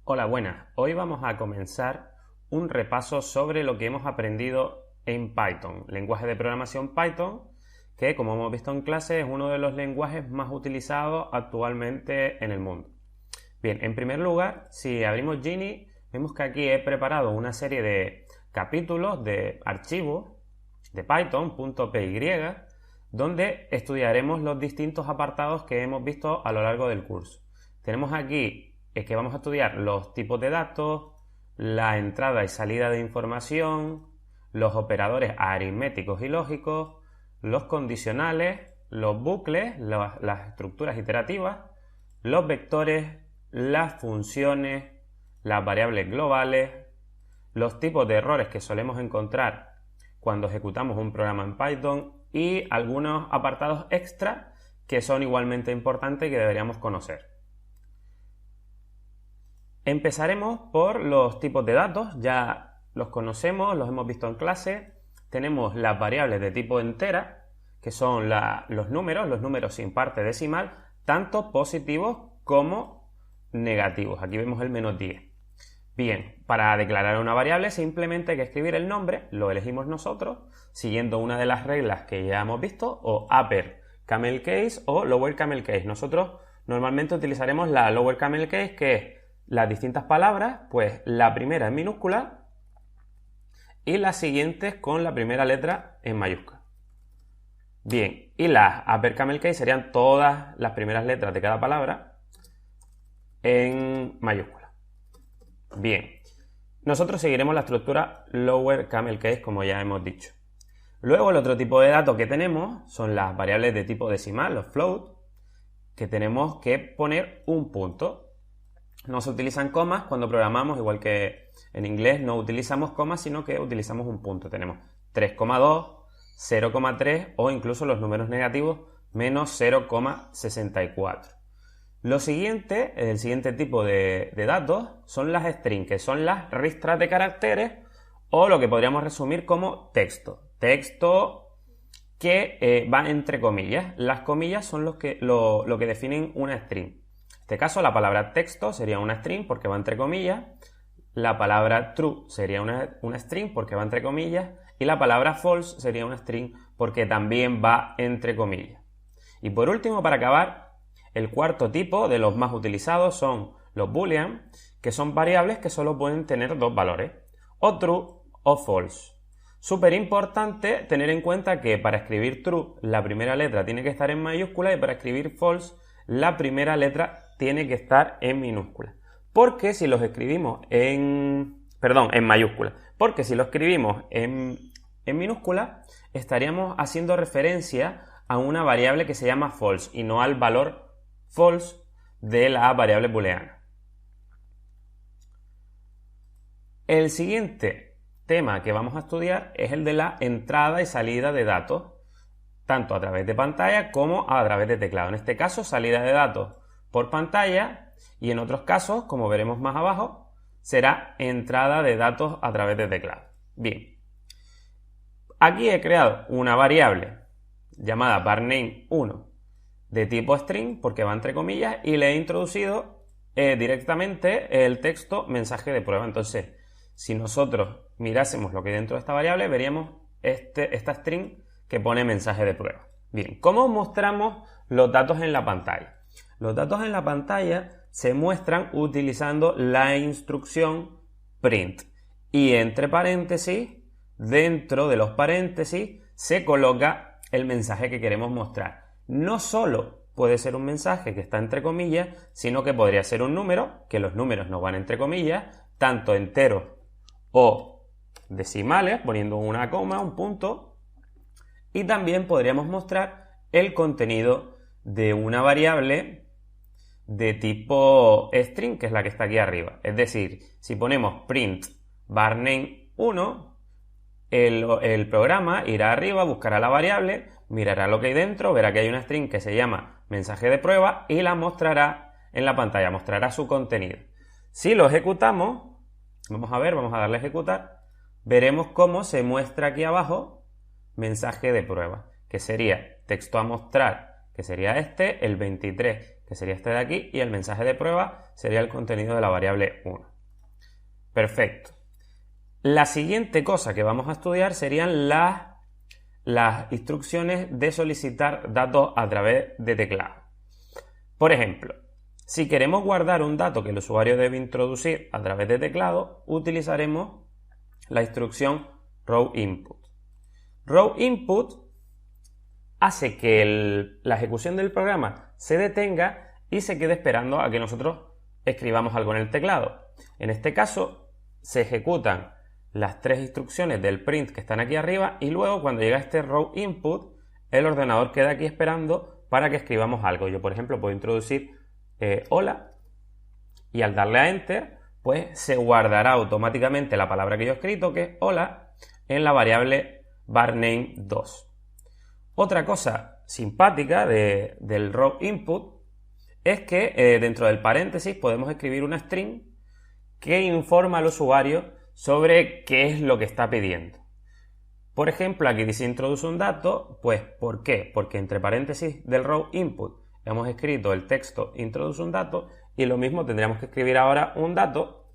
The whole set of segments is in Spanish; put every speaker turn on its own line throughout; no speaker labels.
Hola, buenas. Hoy vamos a comenzar un repaso sobre lo que hemos aprendido en Python, lenguaje de programación Python, que como hemos visto en clase es uno de los lenguajes más utilizados actualmente en el mundo. Bien, en primer lugar, si abrimos Genie, vemos que aquí he preparado una serie de capítulos de archivos de Python.py, donde estudiaremos los distintos apartados que hemos visto a lo largo del curso. Tenemos aquí que vamos a estudiar los tipos de datos, la entrada y salida de información, los operadores aritméticos y lógicos, los condicionales, los bucles, las estructuras iterativas, los vectores, las funciones, las variables globales, los tipos de errores que solemos encontrar cuando ejecutamos un programa en Python y algunos apartados extra que son igualmente importantes y que deberíamos conocer. Empezaremos por los tipos de datos, ya los conocemos, los hemos visto en clase. Tenemos las variables de tipo entera, que son los números sin parte decimal, tanto positivos como negativos. Aquí vemos el -10. Bien, para declarar una variable simplemente hay que escribir el nombre, lo elegimos nosotros, siguiendo una de las reglas que ya hemos visto, o upper camel case o lower camel case. Nosotros normalmente utilizaremos la lower camel case, que es las distintas palabras, pues la primera en minúscula y las siguientes con la primera letra en mayúscula. Bien, y las upper camel case serían todas las primeras letras de cada palabra en mayúscula. Bien, nosotros seguiremos la estructura lower camel case, como ya hemos dicho. Luego el otro tipo de datos que tenemos son las variables de tipo decimal, los float, que tenemos que poner un punto. No se utilizan comas cuando programamos, igual que en inglés no utilizamos comas, sino que utilizamos un punto. Tenemos 3,2, 0,3 o incluso los números negativos menos 0,64. El siguiente tipo de datos son las strings, que son las ristras de caracteres o lo que podríamos resumir como texto. Texto que va entre comillas. Las comillas son lo que definen una string. En este caso, la palabra texto sería una string porque va entre comillas, la palabra true sería una string porque va entre comillas y la palabra false sería una string porque también va entre comillas. Y por último, para acabar, el cuarto tipo de los más utilizados son los boolean, que son variables que solo pueden tener dos valores, o true o false. Súper importante tener en cuenta que para escribir true la primera letra tiene que estar en mayúscula y para escribir false la primera letra tiene que estar en minúscula. Porque si los escribimos en mayúscula. Porque si lo escribimos en minúscula, estaríamos haciendo referencia a una variable que se llama false y no al valor false de la variable booleana. El siguiente tema que vamos a estudiar es el de la entrada y salida de datos, tanto a través de pantalla como a través de teclado. En este caso, salida de datos por pantalla y en otros casos, como veremos más abajo, será entrada de datos a través de teclado. Bien, aquí he creado una variable llamada varName1 de tipo string porque va entre comillas y le he introducido directamente el texto mensaje de prueba. Entonces, si nosotros mirásemos lo que hay dentro de esta variable, veríamos esta string que pone mensaje de prueba. Bien, ¿cómo mostramos los datos en la pantalla? Los datos en la pantalla se muestran utilizando la instrucción print y entre paréntesis, dentro de los paréntesis, se coloca el mensaje que queremos mostrar. No solo puede ser un mensaje que está entre comillas, sino que podría ser un número, que los números no van entre comillas, tanto enteros o decimales, poniendo una coma, un punto, y también podríamos mostrar el contenido de una variable de tipo string, que es la que está aquí arriba. Es decir, si ponemos print varName1, el programa irá arriba, buscará la variable, mirará lo que hay dentro, verá que hay una string que se llama mensaje de prueba y la mostrará en la pantalla, mostrará su contenido. Si lo ejecutamos, vamos a darle a ejecutar, veremos cómo se muestra aquí abajo mensaje de prueba, que sería texto a mostrar, que sería el 23, que sería este de aquí, y el mensaje de prueba sería el contenido de la variable 1. Perfecto. La siguiente cosa que vamos a estudiar serían las instrucciones de solicitar datos a través de teclado. Por ejemplo, si queremos guardar un dato que el usuario debe introducir a través de teclado, utilizaremos la instrucción row input. Row input hace que la ejecución del programa se detenga y se quede esperando a que nosotros escribamos algo en el teclado. En este caso, se ejecutan las 3 instrucciones del print que están aquí arriba y luego cuando llega este row input, el ordenador queda aquí esperando para que escribamos algo. Yo, por ejemplo, puedo introducir hola y al darle a enter, pues se guardará automáticamente la palabra que yo he escrito, que es hola, en la variable varName2. Otra cosa simpática del row input es que dentro del paréntesis podemos escribir una string que informa al usuario sobre qué es lo que está pidiendo. Por ejemplo, aquí dice introduce un dato, pues ¿por qué? Porque entre paréntesis del row input hemos escrito el texto introduce un dato y lo mismo tendríamos que escribir ahora un dato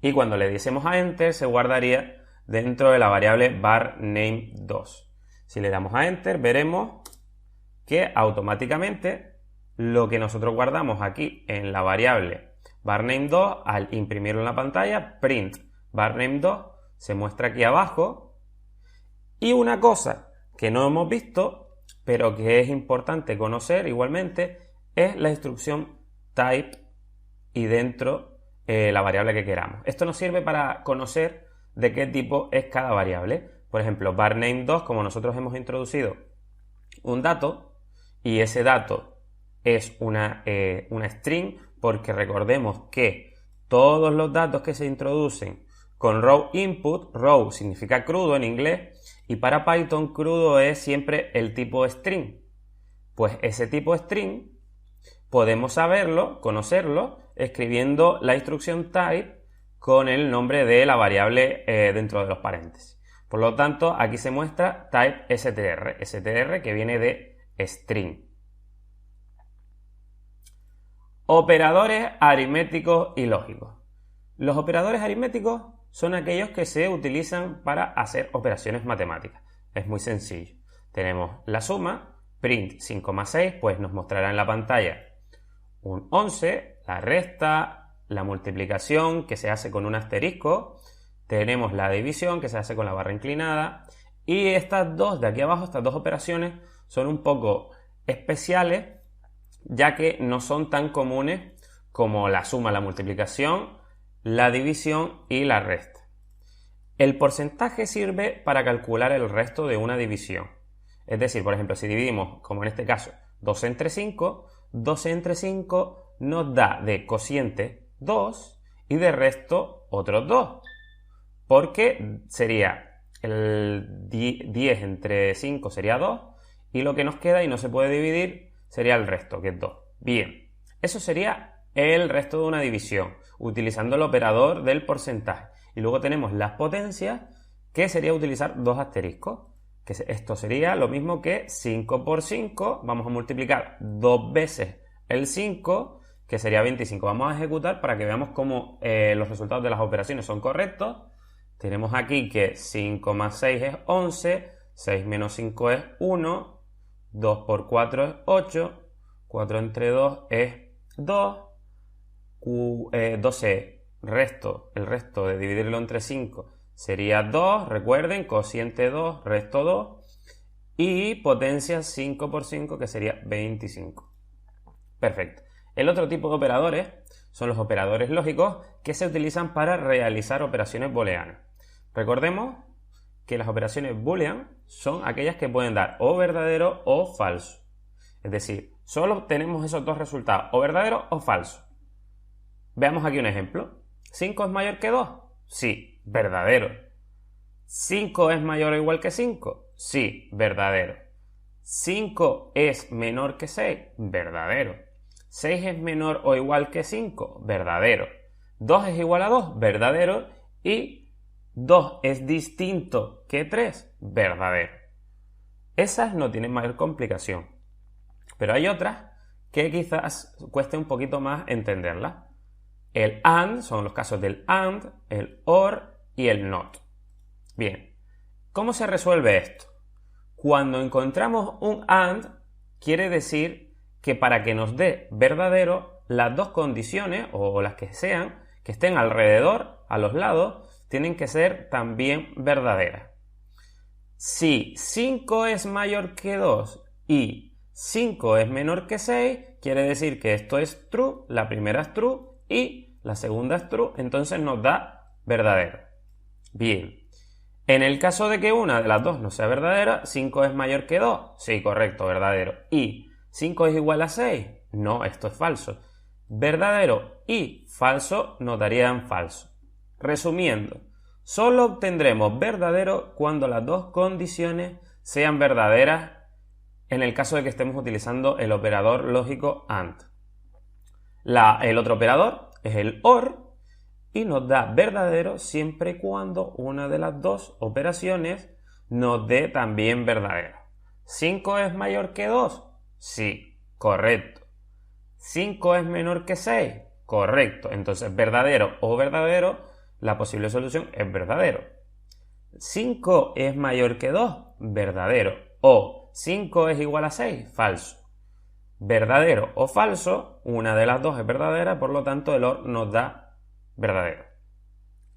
y cuando le diésemos a enter se guardaría dentro de la variable varName2. Si le damos a enter veremos que automáticamente lo que nosotros guardamos aquí en la variable varName2 al imprimirlo en la pantalla, print varName2 se muestra aquí abajo. Y una cosa que no hemos visto, pero que es importante conocer igualmente, es la instrucción type y dentro la variable que queramos. Esto nos sirve para conocer de qué tipo es cada variable. Por ejemplo, varName2, como nosotros hemos introducido un dato y ese dato es una string, porque recordemos que todos los datos que se introducen con row input, row significa crudo en inglés, y para Python crudo es siempre el tipo string. Pues ese tipo string podemos saberlo, conocerlo, escribiendo la instrucción type con el nombre de la variable dentro de los paréntesis. Por lo tanto, aquí se muestra type str que viene de string. Operadores aritméticos y lógicos. Los operadores aritméticos son aquellos que se utilizan para hacer operaciones matemáticas. Es muy sencillo. Tenemos la suma, print 5,6, pues nos mostrará en la pantalla un 11, la resta, la multiplicación que se hace con un asterisco, tenemos la división que se hace con la barra inclinada y estas dos de aquí abajo, estas dos operaciones son un poco especiales ya que no son tan comunes como la suma, la multiplicación, la división y la resta. El porcentaje sirve para calcular el resto de una división. Es decir, por ejemplo, si dividimos, como en este caso, 12 entre 5, 12 entre 5 nos da de cociente 2 y de resto otros 2. Porque sería el 10 entre 5 sería 2 y lo que nos queda y no se puede dividir sería el resto, que es 2. Bien, eso sería el resto de una división, utilizando el operador del porcentaje. Y luego tenemos las potencias, que sería utilizar dos asteriscos. Que esto sería lo mismo que 5 por 5. Vamos a multiplicar 2 veces el 5, que sería 25. Vamos a ejecutar para que veamos cómo los resultados de las operaciones son correctos. Tenemos aquí que 5 más 6 es 11, 6 menos 5 es 1, 2 por 4 es 8, 4 entre 2 es 2, 12 el resto de dividirlo entre 5 sería 2, recuerden, cociente 2, resto 2 y potencia 5 por 5 que sería 25. Perfecto. El otro tipo de operadores son los operadores lógicos que se utilizan para realizar operaciones booleanas. Recordemos que las operaciones boolean son aquellas que pueden dar o verdadero o falso. Es decir, solo tenemos esos dos resultados, o verdadero o falso. Veamos aquí un ejemplo. ¿5 es mayor que 2? Sí, verdadero. ¿5 es mayor o igual que 5? Sí, verdadero. ¿5 es menor que 6? Verdadero. ¿6 es menor o igual que 5? Verdadero. ¿2 es igual a 2? Verdadero. Y 2 es distinto que 3? Verdadero. Esas no tienen mayor complicación. Pero hay otras que quizás cueste un poquito más entenderla. El AND son los casos del AND, el OR y el NOT. Bien, ¿cómo se resuelve esto? Cuando encontramos un AND, quiere decir que para que nos dé verdadero, las dos condiciones, o las que sean, que estén alrededor, a los lados, tienen que ser también verdaderas. Si 5 es mayor que 2 y 5 es menor que 6, quiere decir que esto es true, la primera es true y la segunda es true, entonces nos da verdadero. Bien, en el caso de que una de las dos no sea verdadera, 5 es mayor que 2, sí, correcto, verdadero. ¿Y 5 es igual a 6? No, esto es falso. Verdadero y falso nos darían falso. Resumiendo, solo obtendremos verdadero cuando las dos condiciones sean verdaderas en el caso de que estemos utilizando el operador lógico AND. El otro operador es el OR y nos da verdadero siempre y cuando una de las dos operaciones nos dé también verdadero. ¿5 es mayor que 2? Sí, correcto. ¿5 es menor que 6? Correcto. Entonces, verdadero o verdadero, la posible solución es verdadero. ¿5 es mayor que 2? Verdadero. O 5 es igual a 6? Falso. Verdadero o falso, una de las dos es verdadera, por lo tanto el OR nos da verdadero.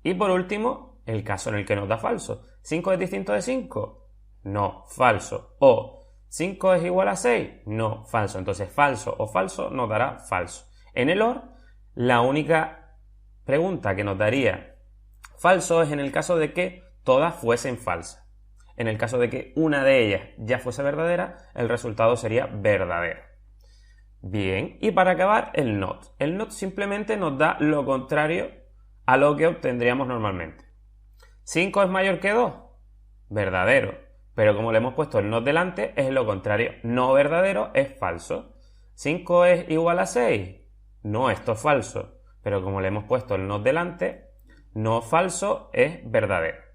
Y por último, el caso en el que nos da falso. ¿5 es distinto de 5? No, falso. O 5 es igual a 6? No, falso. Entonces falso o falso nos dará falso. En el OR, la única pregunta que nos daría falso es en el caso de que todas fuesen falsas. En el caso de que una de ellas ya fuese verdadera, el resultado sería verdadero. Bien, y para acabar, el NOT. El NOT simplemente nos da lo contrario a lo que obtendríamos normalmente. ¿5 es mayor que 2? Verdadero. Pero como le hemos puesto el NOT delante, es lo contrario. No verdadero es falso. ¿5 es igual a 6? No, esto es falso. Pero como le hemos puesto el NOT delante, no falso es verdadero.